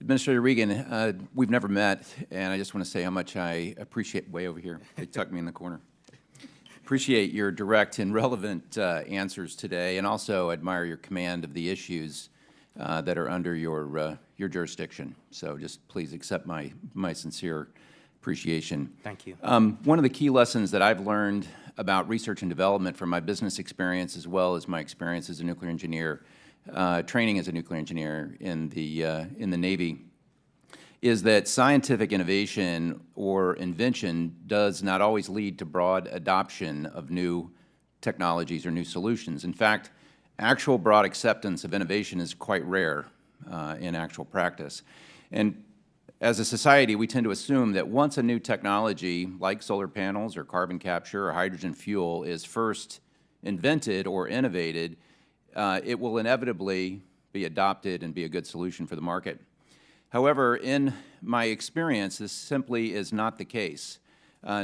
Administrator Regan, we've never met, and I just want to say how much I appreciate, way over here, they tucked me in the corner. Appreciate your direct and relevant answers today, and also admire your command of the issues that are under your jurisdiction. So just please accept my sincere appreciation. Thank you. One of the key lessons that I've learned about research and development from my business experience, as well as my experience as a nuclear engineer, training as a nuclear engineer in the Navy, is that scientific innovation or invention does not always lead to broad adoption of new technologies or new solutions. In fact, actual broad acceptance of innovation is quite rare in actual practice. And as a society, we tend to assume that once a new technology, like solar panels or carbon capture or hydrogen fuel, is first invented or innovated, it will inevitably be adopted and be a good solution for the market. However, in my experience, this simply is not the case.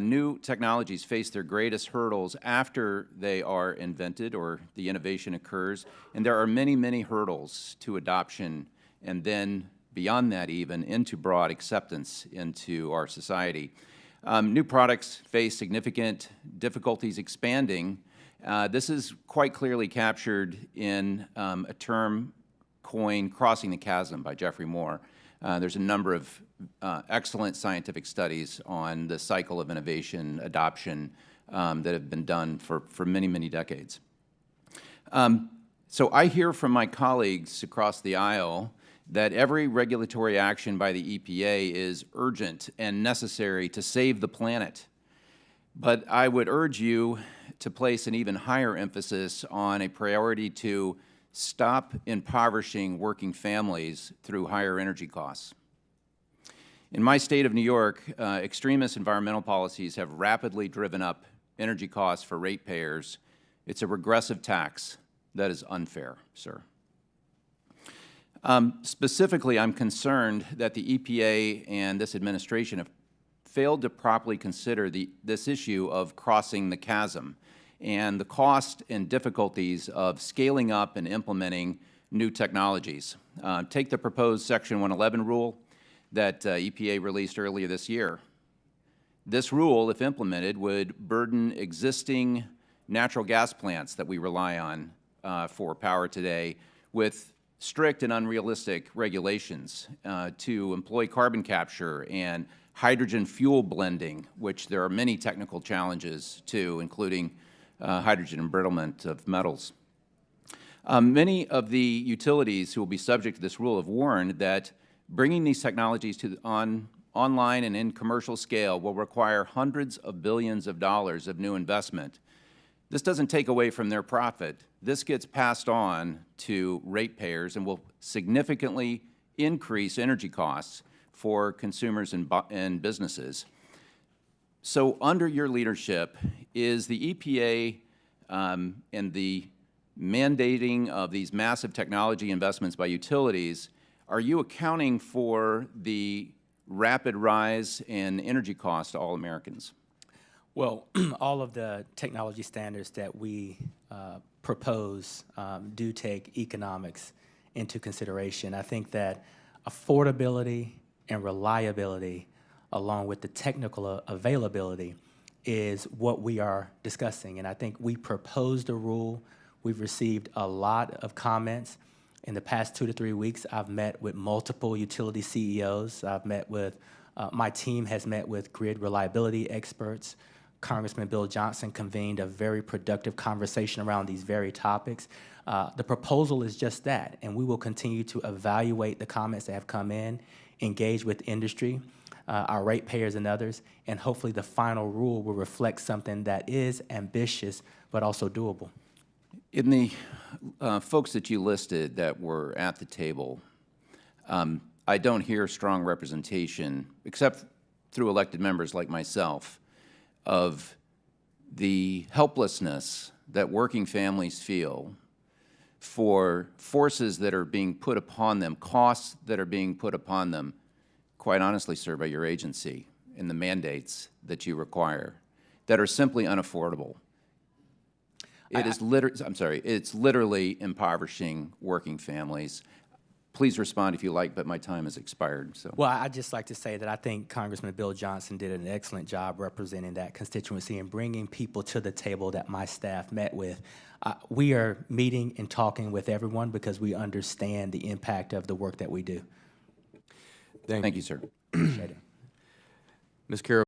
New technologies face their greatest hurdles after they are invented or the innovation occurs, and there are many, many hurdles to adoption, and then beyond that even into broad acceptance into our society. New products face significant difficulties expanding. This is quite clearly captured in a term coined "crossing the chasm" by Geoffrey Moore. There's a number of excellent scientific studies on the cycle of innovation adoption that have been done for many, many decades. So I hear from my colleagues across the aisle that every regulatory action by the EPA is urgent and necessary to save the planet. But I would urge you to place an even higher emphasis on a priority to stop impoverishing working families through higher energy costs. In my state of New York, extremist environmental policies have rapidly driven up energy costs for ratepayers. It's a regressive tax that is unfair, sir. Specifically, I'm concerned that the EPA and this administration have failed to properly consider this issue of crossing the chasm and the cost and difficulties of scaling up and implementing new technologies. Take the proposed Section 111 rule that EPA released earlier this year. This rule, if implemented, would burden existing natural gas plants that we rely on for power today with strict and unrealistic regulations to employ carbon capture and hydrogen fuel blending, which there are many technical challenges to, including hydrogen embrittlement of metals. Many of the utilities who will be subject to this rule have warned that bringing these technologies to online and in commercial scale will require hundreds of billions of dollars of new investment. This doesn't take away from their profit. This gets passed on to ratepayers and will significantly increase energy costs for consumers and businesses. So under your leadership, is the EPA and the mandating of these massive technology investments by utilities, are you accounting for the rapid rise in energy costs to all Americans? Well, all of the technology standards that we propose do take economics into consideration. I think that affordability and reliability, along with the technical availability, is what we are discussing. And I think we proposed a rule. We've received a lot of comments. In the past 2 to 3 weeks, I've met with multiple utility CEOs. I've met with, my team has met with grid reliability experts. Congressman Bill Johnson convened a very productive conversation around these very topics. The proposal is just that, and we will continue to evaluate the comments that have come in, engage with industry, our ratepayers and others, and hopefully the final rule will reflect something that is ambitious but also doable. In the folks that you listed that were at the table, I don't hear strong representation, except through elected members like myself, of the helplessness that working families feel for forces that are being put upon them, costs that are being put upon them, quite honestly, sir, by your agency and the mandates that you require that are simply unaffordable. It's literally impoverishing working families. please respond if you like, but my time has expired, so. Well, I'd just like to say that I think Congressman Bill Johnson did an excellent job representing that constituency and bringing people to the table that my staff met with. We are meeting and talking with everyone because we understand the impact of the work that we do. Thank you, sir. Appreciate it. Ms. Carroll.